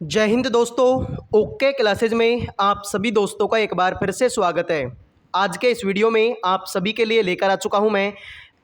जय हिंद दोस्तों। Okay classes में आप सभी दोस्तों का एक बार फिर से स्वागत है। आज के इस वीडियो में आप सभी के लिए लेकर आ चुका हूं मैं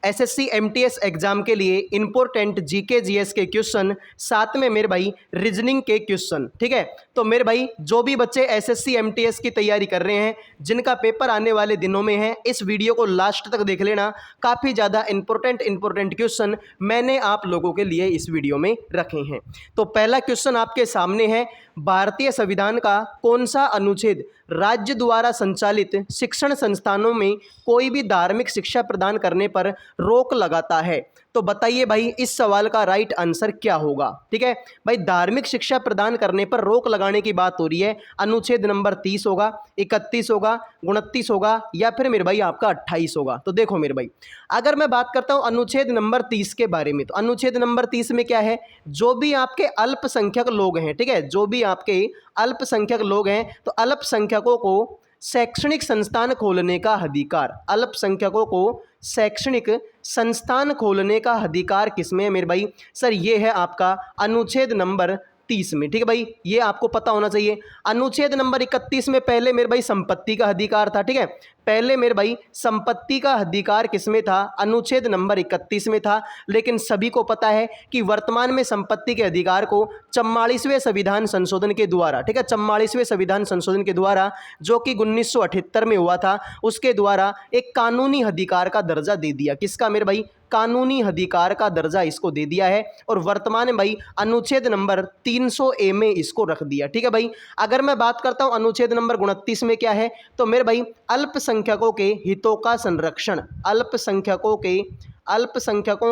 एसएससी एमटीएस एग्जाम के लिए इंपॉर्टेंट जीके जीएस के क्वेश्चन, साथ में मेरे भाई रीजनिंग के क्वेश्चन। ठीक है, तो मेरे भाई जो भी बच्चे एसएससी एमटीएस की तैयारी कर रहे हैं, जिनका पेपर आने वाले दिनों में है, इस वीडियो को लास्ट तक देख लेना। काफ़ी ज़्यादा इंपॉर्टेंट क्वेश्चन मैंने आप लोगों के लिए इस वीडियो में रखे हैं। तो पहला क्वेश्चन आपके सामने है, भारतीय संविधान का कौन सा अनुच्छेद राज्य द्वारा संचालित शिक्षण संस्थानों में कोई भी धार्मिक शिक्षा प्रदान करने पर रोक लगाता है? तो बताइए भाई, इस सवाल का राइट आंसर क्या होगा? ठीक है भाई, धार्मिक शिक्षा प्रदान करने पर रोक लगाने की बात हो रही है। अनुच्छेद नंबर 30 होगा, 31 होगा, 29 होगा, या फिर मेरे भाई आपका 28 होगा। तो देखो मेरे भाई, अगर मैं बात करता हूं अनुच्छेद नंबर 30 के बारे में, तो अनुच्छेद नंबर 30 में क्या है? जो भी आपके अल्पसंख्यक लोग हैं, ठीक है, जो भी आपके अल्पसंख्यक लोग हैं, तो अल्पसंख्यकों को शैक्षणिक संस्थान खोलने का अधिकार, अल्पसंख्यकों को शैक्षणिक संस्थान खोलने का अधिकार किसमें है मेरे भाई? सर ये है आपका अनुच्छेद नंबर 30 में। ठीक है भाई, ये आपको पता होना चाहिए। अनुच्छेद नंबर 31 में पहले मेरे भाई संपत्ति का अधिकार था। ठीक है, पहले मेरे भाई संपत्ति का अधिकार किसमें था? अनुच्छेद नंबर 31 में था। लेकिन सभी को पता है कि वर्तमान में संपत्ति के अधिकार को 44वें संविधान संशोधन के द्वारा, ठीक है, 44वें संविधान संशोधन के द्वारा, जो कि 1978 में हुआ था, उसके द्वारा एक कानूनी अधिकार का दर्जा दे दिया। किसका मेरे भाई? कानूनी अधिकार का दर्जा इसको दे दिया है। और वर्तमान में भाई अनुच्छेद नंबर 300A में इसको रख दिया। ठीक है भाई, अगर मैं बात करता हूं अनुच्छेद नंबर 29 में क्या है, तो मेरे भाई अल्पसंख्यकों के हितों का संरक्षण, अल्पसंख्यकों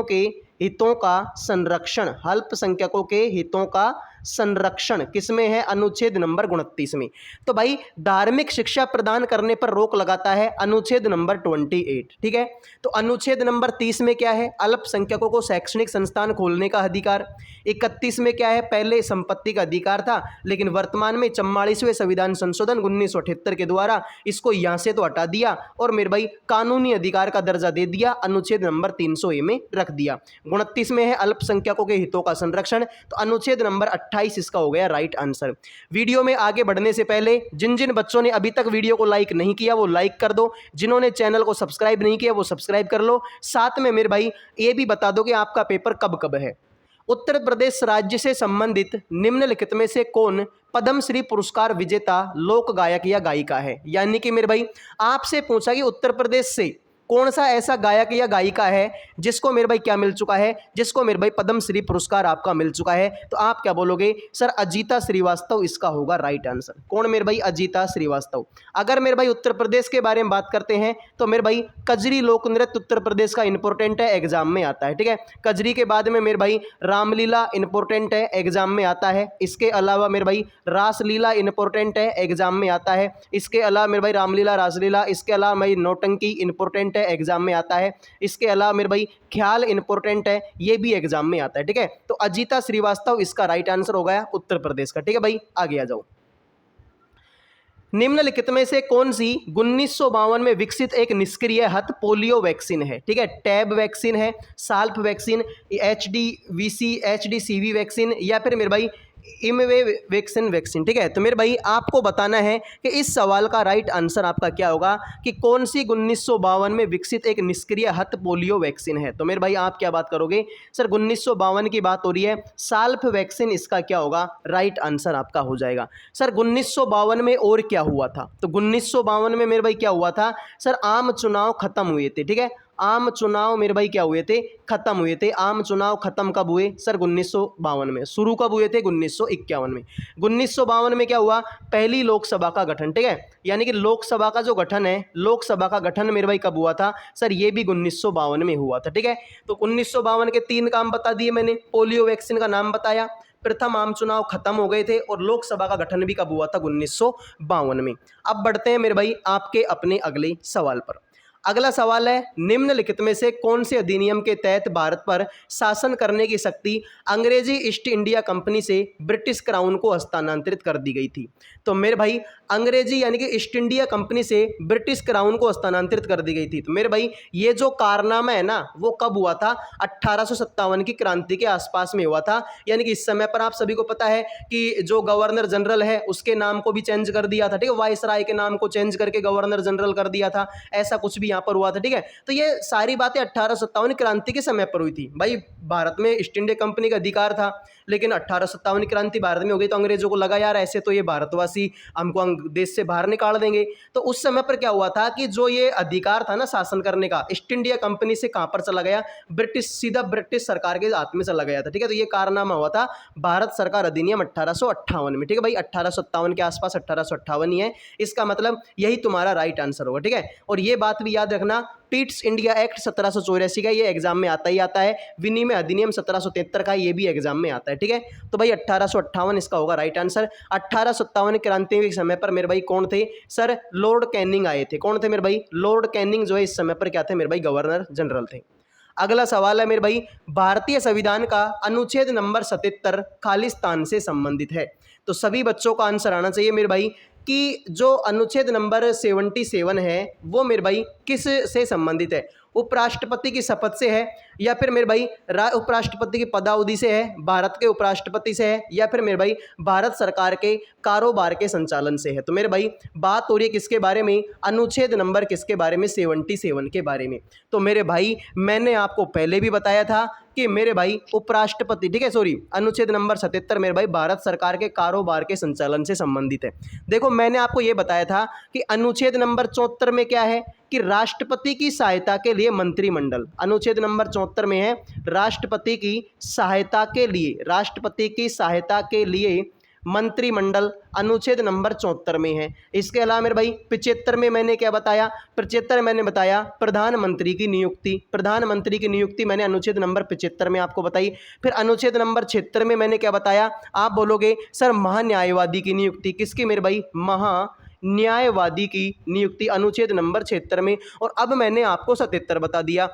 के हितों का संरक्षण, अल्पसंख्यकों के हितों का संरक्षण किसमें है? अनुच्छेद नंबर 29 में। तो भाई धार्मिक शिक्षा प्रदान करने पर रोक लगाता है अनुच्छेद नंबर 28। ठीक है, तो अनुच्छेद नंबर 30 में क्या है? अल्पसंख्यकों को शैक्षणिक संस्थान खोलने का अधिकार। 31 में क्या है? पहले संपत्ति का अधिकार था, लेकिन वर्तमान में 44वें संविधान संशोधन 1978 के द्वारा इसको यहां से तो हटा दिया और मेरे भाई कानूनी अधिकार का दर्जा दे दिया, अनुच्छेद नंबर 300A में रख दिया। 29 में है अल्पसंख्यकों के हितों का संरक्षण, तो अनुच्छेद नंबर 28 इसका हो गया राइट आंसर। वीडियो में आगे बढ़ने से पहले जिन जिन बच्चों ने अभी तक वीडियो को लाइक नहीं किया वो लाइक कर दो, जिन्होंने चैनल को सब्सक्राइब नहीं किया वो सब्सक्राइब कर लो। साथ में मेरे भाई ये भी बता दो कि आपका पेपर कब कब है। उत्तर प्रदेश राज्य से संबंधित निम्नलिखित में से कौन पद्मश्री पुरस्कार विजेता लोक गायक या गायिका है? यानी कि मेरे भाई आपसे पूछा कि उत्तर प्रदेश से कौन सा ऐसा गायक या गायिका है जिसको मेरे भाई क्या मिल चुका है? जिसको मेरे भाई पद्मश्री पुरस्कार आपका मिल चुका है। तो आप क्या बोलोगे? सर अजीता श्रीवास्तव इसका होगा राइट आंसर। कौन मेरे भाई? अजीता श्रीवास्तव। अगर मेरे भाई उत्तर प्रदेश के बारे में बात करते हैं तो मेरे भाई कजरी लोक नृत्य उत्तर प्रदेश का इंपॉर्टेंट है, एग्जाम में आता है। ठीक है, कजरी के बाद में मेरे भाई रामलीला इंपॉर्टेंट है, एग्जाम में आता है। इसके अलावा मेरे भाई रासलीला इंपॉर्टेंट है, एग्जाम में आता है। इसके अलावा मेरे भाई रामलीला, रासलीला, इसके अलावा भाई नौटंकी इंपॉर्टेंट है, एग्जाम में आता है। इसके अलावा मेरे भाई ख्याल इंपॉर्टेंट है, ये भी एग्जाम में आता है। ठीक है, तो अजीता श्रीवास्तव इसका राइट आंसर हो गया उत्तर प्रदेश का। ठीक है भाई, आगे आ जाओ। निम्नलिखित में से कौन सी 1952 में विकसित एक निष्क्रिय हत पोलियो वैक्सीन है? ठीक है, टैब वैक्सीन है, साल्फ वैक्सीन, एचडीसीवी वैक्सीन, या फिर मेरे भाई इमवे वैक्सीन। ठीक है, तो मेरे भाई आपको बताना है कि इस सवाल का राइट आंसर आपका क्या होगा कि कौन सी 1952 में विकसित एक निष्क्रिय हत पोलियो वैक्सीन है। तो मेरे भाई आप क्या बात करोगे? सर 1952 की बात हो रही है, साल्फ वैक्सीन इसका क्या होगा? राइट आंसर आपका हो जाएगा। सर 1952 में और क्या हुआ था? तो 1952 में मेरे भाई क्या हुआ था? सर आम चुनाव खत्म हुए थे। ठीक है, आम चुनाव मेरे भाई क्या हुए थे? खत्म हुए थे। आम चुनाव खत्म कब हुए? सर 1952 में। शुरू कब हुए थे? 1951 में। 1952 में क्या हुआ? पहली लोकसभा का गठन। ठीक है, यानी कि लोकसभा का जो गठन है, लोकसभा का गठन मेरे भाई कब हुआ था? सर ये भी 1952 में हुआ था। ठीक है, तो 1952 के 3 काम बता दिए मैंने। पोलियो वैक्सीन का नाम बताया, प्रथम आम चुनाव खत्म हो गए थे, और लोकसभा का गठन भी कब हुआ था? 1952 में। अब बढ़ते हैं मेरे भाई आपके अपने अगले सवाल पर। अगला सवाल है, निम्नलिखित में से कौन से अधिनियम के तहत भारत पर शासन करने की शक्ति अंग्रेजी ईस्ट इंडिया कंपनी से ब्रिटिश क्राउन को हस्तांतरित कर दी गई थी? तो मेरे भाई अंग्रेजी यानी कि ईस्ट इंडिया कंपनी से ब्रिटिश क्राउन को हस्तांतरित कर दी गई थी। तो मेरे भाई ये जो कारनामा है ना वो कब हुआ था? 1857 की क्रांति के आसपास में हुआ था। यानी कि इस समय पर आप सभी को पता है कि जो गवर्नर जनरल है उसके नाम को भी चेंज कर दिया था, ठीक है, वायसराय के नाम को चेंज करके गवर्नर जनरल कर दिया था, ऐसा कुछ भी यहाँ पर हुआ था, ठीक है। तो ये सारी बातें 1857 क्रांति के समय पर हुई थी। भाई भारत में ईस्ट इंडिया कंपनी का अधिकार था, लेकिन 1857 क्रांति भारत में हो गई तो अंग्रेजों को लगा यार ऐसे तो ये भारतवासी हमको देश से बाहर निकाल देंगे। तो उस समय पर क्या हुआ था कि जो ये अधिकार था ना शासन करने का, ईस्ट इंडिया कंपनी से कहां पर चला गया? ब्रिटिश, सीधा ब्रिटिश सरकार के हाथ में चला गया था, ठीक है। तो ये कारनामा हुआ था भारत सरकार अधिनियम 1858 में, ठीक है भाई। 1857 के आसपास 1858 ही है, इसका मतलब यही तुम्हारा राइट आंसर होगा, ठीक है। और ये बात भी याद रखना, पीट्स इंडिया एक्ट 1784 का, ये एग्जाम में आता ही आता है। विनिमय अधिनियम 1773 का, ये भी एग्जाम में आता है, ठीक है। तो भाई 1858 इसका होगा राइट आंसर। 1857 क्रांति के समय पर मेरे भाई कौन थे? सर लॉर्ड कैनिंग आए थे। कौन थे मेरे भाई? लॉर्ड कैनिंग जो है इस समय पर क्या थे मेरे भाई? गवर्नर जनरल थे। अगला सवाल है मेरे भाई, भारतीय संविधान का अनुच्छेद नंबर 77 खालिस्तान से संबंधित है। तो सभी बच्चों का आंसर आना चाहिए मेरे भाई कि जो अनुच्छेद नंबर 77 है वो मेरे भाई किस से संबंधित है? उपराष्ट्रपति की शपथ से है, या फिर मेरे भाई उपराष्ट्रपति की पदावधि से है, भारत के उपराष्ट्रपति से है, या फिर मेरे भाई भारत सरकार के कारोबार के संचालन से है? तो मेरे भाई बात हो रही है किसके बारे में? अनुच्छेद नंबर किसके बारे में? 77 के बारे में। तो मेरे भाई मैंने आपको पहले भी बताया था कि मेरे भाई उपराष्ट्रपति, ठीक है, सॉरी, अनुच्छेद नंबर 77 मेरे भाई भारत सरकार के कारोबार के संचालन से संबंधित है। देखो मैंने आपको ये बताया था कि अनुच्छेद नंबर 74 में क्या है कि राष्ट्रपति की सहायता के लिए मंत्रिमंडल, अनुच्छेद नंबर 74 में है राष्ट्रपति की सहायता के लिए, राष्ट्रपति की सहायता के लिए मंत्रिमंडल, अनुच्छेद नंबर 74 में है। इसके अलावा मेरे भाई 75 में मैंने क्या बताया? 75 मैंने बताया प्रधानमंत्री की नियुक्ति, प्रधानमंत्री की नियुक्ति मैंने अनुच्छेद नंबर 75 में आपको बताई। फिर अनुच्छेद नंबर 76 में मैंने क्या बताया? आप बोलोगे सर महान्यायवादी की नियुक्ति, किसकी मेरे भाई? न्यायवादी की नियुक्ति अनुच्छेद नंबर 76 में। और अब मैंने आपको 77 बता दिया,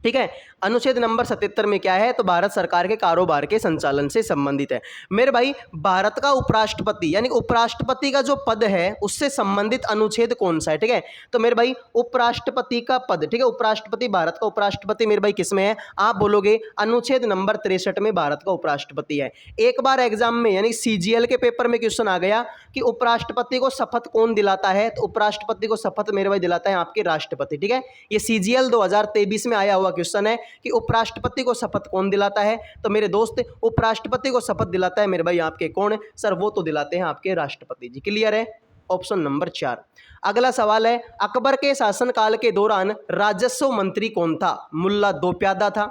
ठीक है। अनुच्छेद नंबर 77 में क्या है? तो भारत सरकार के कारोबार के संचालन से संबंधित है। मेरे भाई भारत का उपराष्ट्रपति यानी उपराष्ट्रपति का जो पद है उससे संबंधित अनुच्छेद कौन सा है? ठीक है, तो मेरे भाई उपराष्ट्रपति का पद, ठीक है, उपराष्ट्रपति, भारत का उपराष्ट्रपति मेरे भाई किसमें है? आप बोलोगे अनुच्छेद नंबर 63 में भारत का उपराष्ट्रपति है। एक बार एग्जाम में यानी सीजीएल के पेपर में क्वेश्चन आ गया कि उपराष्ट्रपति को शपथ कौन दिलाता है? तो उपराष्ट्रपति को शपथ मेरे भाई दिलाता है आपके राष्ट्रपति, ठीक है। ये सीजीएल 2023 में आया हुआ क्वेश्चन है कि उपराष्ट्रपति को शपथ कौन दिलाता है? तो मेरे दोस्त उपराष्ट्रपति को शपथ दिलाता है मेरे भाई आपके कौन? सर वो तो दिलाते हैं आपके राष्ट्रपति जी। क्लियर है? Option number 4। अगला सवाल है, अकबर के शासनकाल के दौरान राजस्व मंत्री कौन था? मुल्ला दो प्यादा था,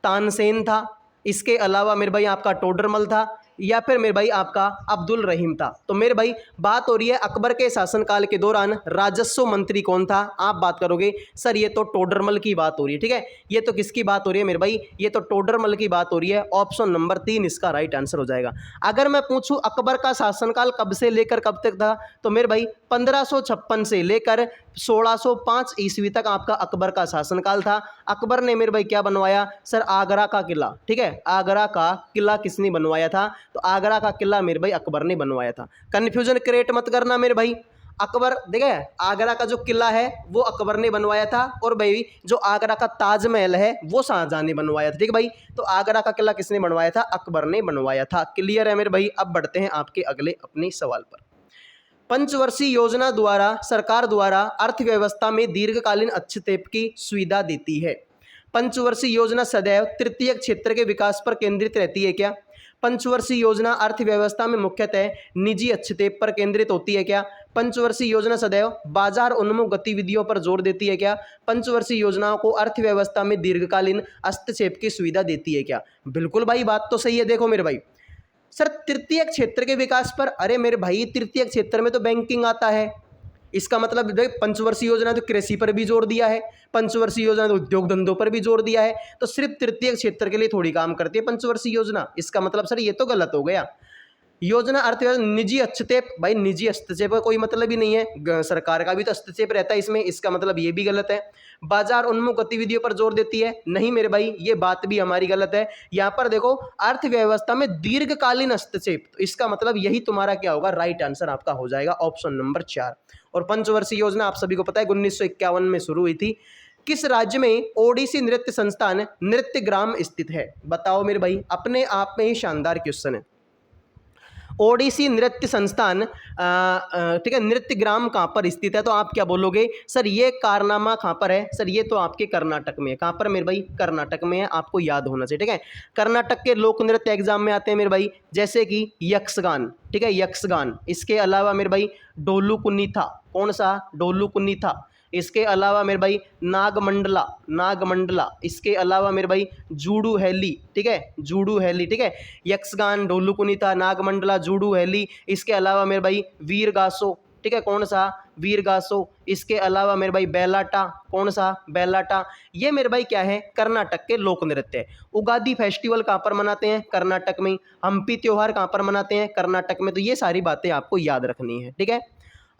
तानसेन था, इसके अलावा मेरे भाई आपका टोडरमल था, या फिर मेरे भाई आपका अब्दुल रहीम था। तो मेरे भाई बात हो रही है अकबर के शासनकाल के दौरान राजस्व मंत्री कौन था? आप बात करोगे सर ये तो टोडरमल की बात हो रही है, ठीक है। ये तो किसकी बात हो रही है मेरे भाई? ये तो टोडरमल की बात हो रही है। ऑप्शन नंबर 3 इसका राइट आंसर हो जाएगा। अगर मैं पूछूं अकबर का शासनकाल कब से लेकर कब तक था, तो मेरे भाई 1556 से लेकर 1605 ईस्वी तक आपका अकबर का शासनकाल था। अकबर ने मेरे भाई क्या बनवाया? सर आगरा का किला, ठीक है, आगरा का किला किसने बनवाया था? तो आगरा का किला मेरे भाई अकबर ने बनवाया था। कंफ्यूजन क्रिएट मत करना मेरे भाई। अकबर देखे आगरा का जो किला है वो अकबर ने बनवाया था, और भाई जो आगरा का ताजमहल है वो शाहजहां ने बनवाया था, ठीक है भाई। तो आगरा का किला किसने बनवाया था? अकबर ने बनवाया था। क्लियर है मेरे भाई? अब बढ़ते हैं आपके अगले अपने सवाल पर। पंचवर्षीय योजना द्वारा सरकार द्वारा अर्थव्यवस्था में दीर्घकालीन हस्तक्षेप की सुविधा देती है। पंचवर्षीय योजना सदैव तृतीय क्षेत्र के विकास पर केंद्रित रहती है क्या? पंचवर्षीय योजना अर्थव्यवस्था में मुख्यतः निजी हस्तक्षेप पर केंद्रित होती है क्या? पंचवर्षीय योजना सदैव बाजार उन्मुख गतिविधियों पर जोर देती है क्या? पंचवर्षीय योजनाओं को अर्थव्यवस्था में दीर्घकालीन हस्तक्षेप की सुविधा देती है क्या? बिल्कुल भाई बात तो सही है। देखो मेरे भाई सर तृतीय क्षेत्र के विकास पर, अरे मेरे भाई तृतीय क्षेत्र में तो बैंकिंग आता है, इसका मतलब पंचवर्षीय योजना तो कृषि पर भी जोर दिया है, पंचवर्षीय योजना तो उद्योग धंधों पर भी जोर दिया है, तो सिर्फ तृतीय क्षेत्र के लिए थोड़ी काम करती है पंचवर्षीय योजना। इसका मतलब सर ये तो गलत हो गया। योजना अर्थव्यवस्था निजी हस्तक्षेप, भाई निजी हस्तक्षेप का कोई मतलब ही नहीं है, सरकार का भी तो हस्तक्षेप रहता है इसमें, इसका मतलब ये भी गलत है। बाजार उन्मुख गतिविधियों पर जोर देती है, नहीं मेरे भाई ये बात भी हमारी गलत है। यहाँ पर देखो अर्थव्यवस्था में दीर्घकालीन हस्तक्षेप, तो इसका मतलब यही तुम्हारा क्या होगा, राइट आंसर आपका हो जाएगा ऑप्शन नंबर 4। और पंचवर्षीय योजना आप सभी को पता है 1951 में शुरू हुई थी। किस राज्य में ओडिसी नृत्य संस्थान नृत्य ग्राम स्थित है, बताओ मेरे भाई, अपने आप में ही शानदार क्वेश्चन है। ओडिसी नृत्य संस्थान ठीक है, नृत्य ग्राम कहाँ पर स्थित है, तो आप क्या बोलोगे सर ये कारनामा कहाँ पर है, सर ये तो आपके कर्नाटक में है। कहाँ पर मेरे भाई, कर्नाटक में है, आपको याद होना चाहिए। ठीक है, कर्नाटक के लोक नृत्य एग्जाम में आते हैं मेरे भाई, जैसे कि यक्षगान, ठीक है यक्षगान, इसके अलावा मेरे भाई डोलू कुन्नी था, कौन सा, डोलू कुन्नी था, इसके अलावा मेरे भाई नागमंडला, नागमंडला, इसके अलावा मेरे भाई जूडू हैली, ठीक है जूडू हैली, ठीक है यक्षगान, ढोलू कुनीता, नागमंडला, जूडू हैली, इसके अलावा मेरे भाई वीरगासो, ठीक है कौन सा, वीरगासो, इसके अलावा मेरे भाई बेलाटा, कौन सा, बेलाटा, ये मेरे भाई क्या है, कर्नाटक के लोक नृत्य है। उगादी फेस्टिवल कहाँ पर मनाते हैं, कर्नाटक में। हम्पी त्योहार कहाँ पर मनाते हैं, कर्नाटक में। तो ये सारी बातें आपको याद रखनी है। ठीक है,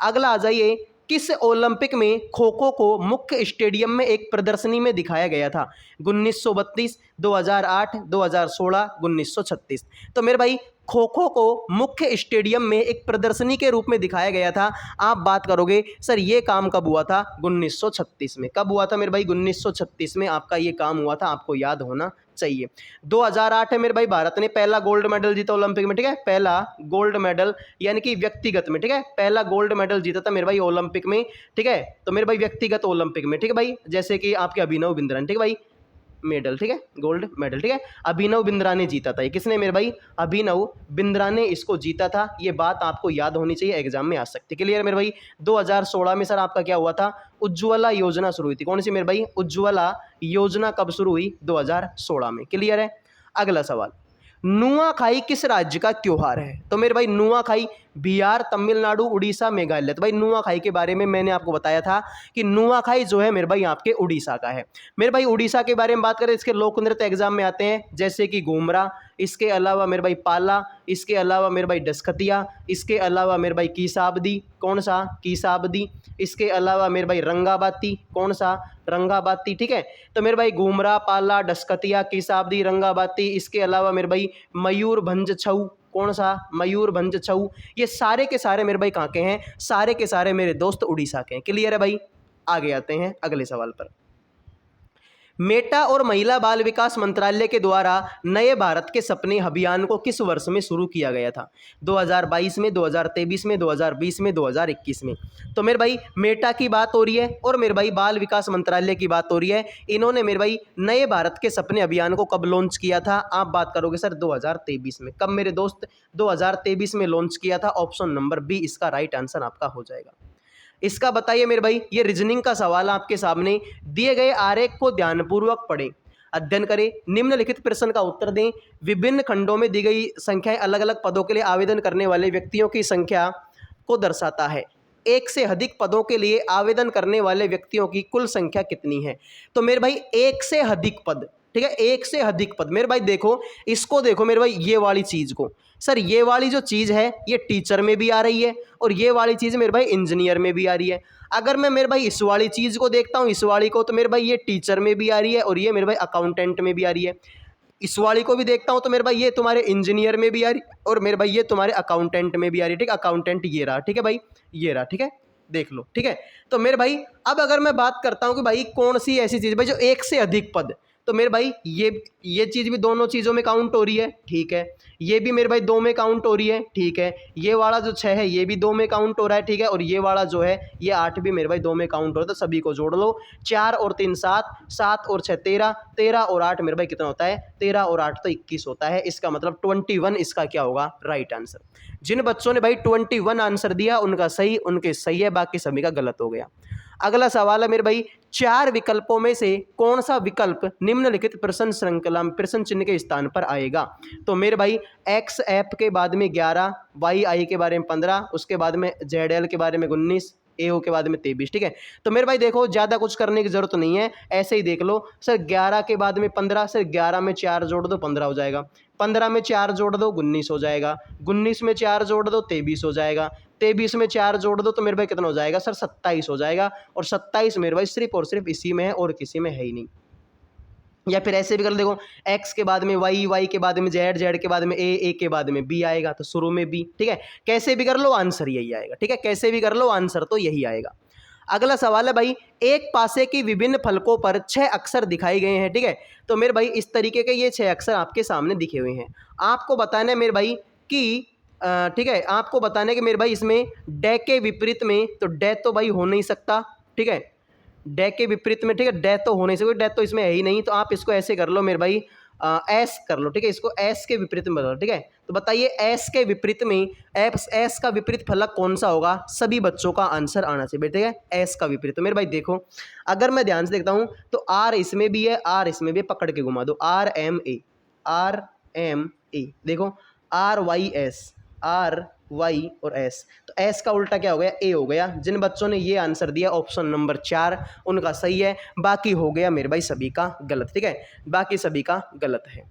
अगला आ जाइए, किस ओलंपिक में खो खो को मुख्य स्टेडियम में एक प्रदर्शनी में दिखाया गया था, 1932, 2008, 2016, 1936। तो मेरे भाई खो खो को मुख्य स्टेडियम में एक प्रदर्शनी के रूप में दिखाया गया था। आप बात करोगे सर ये काम कब हुआ था, 1936 में। कब हुआ था मेरे भाई, 1936 में आपका ये काम हुआ था, आपको याद होना चाहिए। 2008 है मेरे भाई, भारत ने पहला गोल्ड मेडल जीता ओलंपिक में। ठीक है, पहला गोल्ड मेडल यानी कि व्यक्तिगत में, ठीक है पहला गोल्ड मेडल जीता था मेरे भाई ओलंपिक में। ठीक है, तो मेरे भाई व्यक्तिगत ओलंपिक में, ठीक है भाई, जैसे कि आपके अभिनव बिंद्रा, ठीक है भाई मेडल, ठीक है गोल्ड मेडल, ठीक है अभिनव बिंद्रा ने जीता था। ये किसने मेरे भाई, अभिनव बिंद्रा ने इसको जीता था। ये बात आपको याद होनी चाहिए, एग्जाम में आ सकती है। क्लियर है मेरे भाई। 2016 में सर आपका क्या हुआ था, उज्ज्वला योजना शुरू हुई थी। कौन सी मेरे भाई, उज्ज्वला योजना कब शुरू हुई, 2016 में। क्लियर है। अगला सवाल, नुआखाई किस राज्य का त्योहार है, तो मेरे भाई नुआखाई बिहार, तमिलनाडु, उड़ीसा, मेघालय। तो भाई नुआखाई के बारे में मैंने आपको बताया था कि नुआखाई जो है मेरे भाई आपके उड़ीसा का है। मेरे भाई उड़ीसा के बारे में बात करें, इसके लोक नृत्य एग्जाम में आते हैं, जैसे कि घूमरा, इसके अलावा मेरे भाई पाला, इसके अलावा मेरे भाई डस्कतिया, इसके अलावा मेरे भाई कीसाबदी, कौन सा, कीसाबदी, इसके अलावा मेरे भाई रंगाबाती, कौन सा, रंगाबाती। ठीक है, तो मेरे भाई घूमरा, पाला, डस्कतिया, कीसाबदी, रंगाबाती, इसके अलावा मेरे भाई मयूरभंज छऊ, कौन सा, मयूरभंज छऊ। ये सारे के सारे मेरे भाई कहाँ के हैं, सारे के सारे मेरे दोस्त उड़ीसा के हैं। क्लियर है भाई। आगे आते हैं अगले सवाल पर। मेटा और महिला बाल विकास मंत्रालय के द्वारा नए भारत के सपने अभियान को किस वर्ष में शुरू किया गया था, 2022 में, 2023 में, 2020 में, 2021 में। तो मेरे भाई मेटा की बात हो रही है और मेरे भाई बाल विकास मंत्रालय की बात हो रही है। इन्होंने मेरे भाई नए भारत के सपने अभियान को कब लॉन्च किया था, आप बात करोगे सर 2023 में। कब मेरे दोस्त, 2023 में लॉन्च किया था। ऑप्शन नंबर बी इसका राइट आंसर आपका हो जाएगा। इसका बताइए मेरे भाई, ये रीजनिंग का सवाल आपके सामने, दिए गए आरेख को ध्यानपूर्वक पढ़ें, अध्ययन करें, निम्नलिखित प्रश्न का उत्तर दें। विभिन्न खंडों में दी गई संख्याएं अलग अलग पदों के लिए आवेदन करने वाले व्यक्तियों की संख्या को दर्शाता है। एक से अधिक पदों के लिए आवेदन करने वाले व्यक्तियों की कुल संख्या कितनी है, तो मेरे भाई एक से अधिक पद, ठीक है एक से अधिक पद। मेरे भाई देखो इसको, देखो मेरे भाई ये वाली चीज को, सर ये वाली जो चीज़ है ये टीचर में भी आ रही है और ये वाली चीज़ मेरे भाई इंजीनियर में भी आ रही है। अगर मैं मेरे भाई इस वाली चीज़ को देखता हूँ, इस वाली को, तो मेरे भाई ये टीचर में भी आ रही है और ये मेरे भाई अकाउंटेंट में भी आ रही है। इस वाली को भी देखता हूँ तो मेरे भाई ये तुम्हारे इंजीनियर में भी आ रही है और मेरे भाई ये तुम्हारे अकाउंटेंट में भी आ रही है। ठीक है, अकाउंटेंट ये रहा, ठीक है भाई ये रहा, ठीक है देख लो। ठीक है, तो मेरे भाई अब अगर मैं बात करता हूँ कि भाई कौन सी ऐसी चीज़ भाई जो एक से अधिक पद, तो मेरे भाई ये चीज़ भी दोनों चीज़ों में काउंट हो रही है, ठीक है ये भी मेरे भाई 2 में काउंट हो रही है, ठीक है ये वाला जो 6 है ये भी 2 में काउंट हो रहा है, ठीक है और ये वाला जो है ये 8 भी मेरे भाई 2 में काउंट हो रहा है। तो सभी को जोड़ लो, 4 और 3 7, 7 और 6 13, 13 और 8 मेरे भाई कितना होता है, 13 और 8 तो 21 होता है। इसका मतलब 21 इसका क्या होगा, राइट आंसर। जिन बच्चों ने भाई 21 आंसर दिया उनका सही, उनके सही है, बाकी सभी का गलत हो गया। अगला सवाल है मेरे भाई, 4 विकल्पों में से कौन सा विकल्प निम्नलिखित प्रश्न श्रृंखला में प्रश्न चिन्ह के स्थान पर आएगा। तो मेरे भाई XF के बाद में 11, YI के बारे में 15, उसके बाद में ZL के बारे में 19, AO के बाद में 23, ठीक है। तो मेरे भाई देखो ज़्यादा कुछ करने की जरूरत नहीं है, ऐसे ही देख लो सर। 11 के बाद में 15, सर 11 में 4 जोड़ दो 15 हो जाएगा। 15 में 4 जोड़ दो 19 हो जाएगा। 19 में 4 जोड़ दो 23 हो जाएगा। 23 में 4 जोड़ दो तो मेरे भाई कितना हो जाएगा सर 27 हो जाएगा। और 27 मेरे भाई सिर्फ और सिर्फ इसी में है और किसी में है ही नहीं। या फिर ऐसे भी कर देखो, x के बाद में y, y के बाद में z, z के बाद में a के बाद में b आएगा तो शुरू में b, ठीक है। कैसे भी कर लो आंसर यही आएगा, ठीक है। कैसे भी कर लो आंसर तो यही आएगा। अगला सवाल है भाई, एक पासे की विभिन्न फलकों पर 6 अक्षर दिखाए गए हैं, ठीक है। तो मेरे भाई इस तरीके के ये 6 अक्षर आपके सामने दिखे हुए हैं। आपको बताना है मेरे भाई कि ठीक है, आपको बताना है कि मेरे भाई इसमें डे के विपरीत में, तो डे तो भाई हो नहीं सकता, ठीक है। डे के विपरीत में, ठीक है, डे तो हो नहीं सकता, डे तो इसमें है ही नहीं। तो आप इसको ऐसे कर लो मेरे भाई, एस कर लो, ठीक है। इसको एस के विपरीत में बदलो, ठीक है। तो बताइए एस के विपरीत में एस का विपरीत फलक कौन सा होगा? सभी बच्चों का आंसर आना चाहिए, ठीक है। एस का विपरीत, तो मेरे भाई देखो अगर मैं ध्यान से देखता हूं तो आर इसमें भी है, आर इसमें भी, पकड़ के घुमा दो, आर एम ए, देखो R Y S, R Y और एस। तो एस का उल्टा क्या हो गया? ए हो गया। जिन बच्चों ने ये आंसर दिया ऑप्शन नंबर 4 उनका सही है, बाकी हो गया मेरे भाई सभी का गलत, ठीक है। बाकी सभी का गलत है।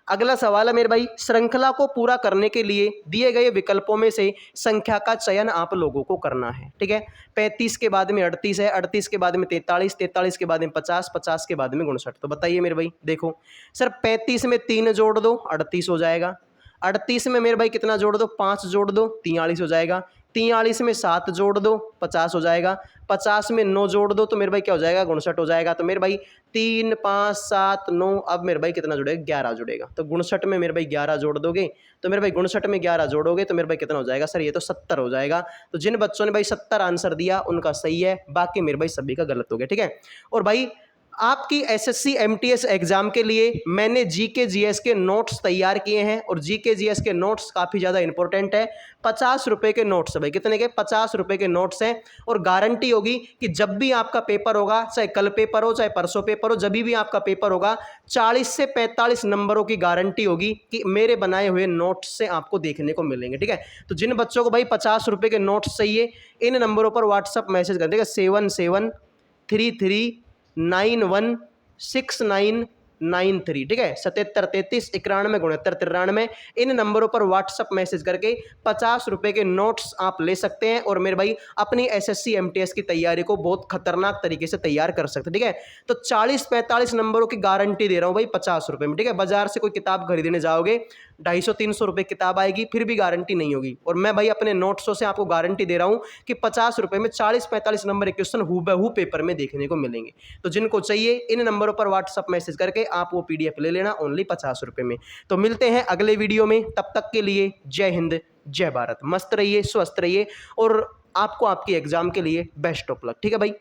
अगला सवाल है मेरे भाई, श्रृंखला को पूरा करने के लिए दिए गए विकल्पों में से संख्या का चयन आप लोगों को करना है, ठीक है। 35 के बाद में 38 है, 38 के बाद में 43, 43 के बाद में 50, 50 के बाद में 59। तो बताइए मेरे भाई देखो सर 35 में 3 जोड़ दो 38 हो जाएगा। 38 में मेरे भाई कितना जोड़ दो? 5 जोड़ दो 43 हो जाएगा। 43 में 7 जोड़ दो 50 हो जाएगा। 50 में 9 जोड़ दो तो मेरे भाई क्या हो जाएगा? 59 हो जाएगा। तो मेरे भाई 3, 5, 7, 9, अब मेरे भाई कितना जुड़ेगा? 11 जुड़ेगा। तो 59 में मेरे भाई 11 जोड़ दोगे तो मेरे भाई 59 में 11 जोड़ोगे तो मेरे भाई कितना हो जाएगा सर? ये तो 70 हो जाएगा। तो जिन बच्चों ने भाई 70 आंसर दिया उनका सही है, बाकी मेरे भाई सभी का गलत हो गया, ठीक है। और भाई आपकी एसएससी एमटीएस एग्जाम के लिए मैंने जीके जीएस के नोट्स तैयार किए हैं और जीके जीएस के नोट्स काफ़ी ज़्यादा इंपॉर्टेंट है। 50 रुपये के नोट्स है भाई, कितने के? 50 रुपये के नोट्स हैं। और गारंटी होगी कि जब भी आपका पेपर होगा, चाहे कल पेपर हो चाहे परसों पेपर हो, जब भी आपका पेपर होगा 40 से 45 नंबरों की गारंटी होगी कि मेरे बनाए हुए नोट्स से आपको देखने को मिलेंगे, ठीक है। तो जिन बच्चों को भाई 50 रुपये के नोट्स चाहिए इन नंबरों पर व्हाट्सअप मैसेज कर देगा 7733916993, ठीक है। 7733916993 इन नंबरों पर व्हाट्सअप मैसेज करके 50 रुपये के नोट्स आप ले सकते हैं और मेरे भाई अपनी एसएससी एमटीएस की तैयारी को बहुत खतरनाक तरीके से तैयार कर सकते हैं, ठीक है। तो 40-45 नंबरों की गारंटी दे रहा हूँ भाई 50 रुपये में, ठीक है। बाजार से कोई किताब खरीदने जाओगे 250-300 रुपये किताब आएगी, फिर भी गारंटी नहीं होगी। और मैं भाई अपने नोट्सों से आपको गारंटी दे रहा हूँ कि 50 रुपये में 40-45 नंबर के क्वेश्चन हूबहू पेपर में देखने को मिलेंगे। तो जिनको चाहिए इन नंबरों पर व्हाट्सअप मैसेज करके आप वो पीडीएफ ले लेना ओनली 50 रुपये में। तो मिलते हैं अगले वीडियो में, तब तक के लिए जय हिंद जय भारत। मस्त रहिए, स्वस्थ रहिए और आपको आपकी एग्जाम के लिए बेस्ट ऑफ लक, ठीक है भाई।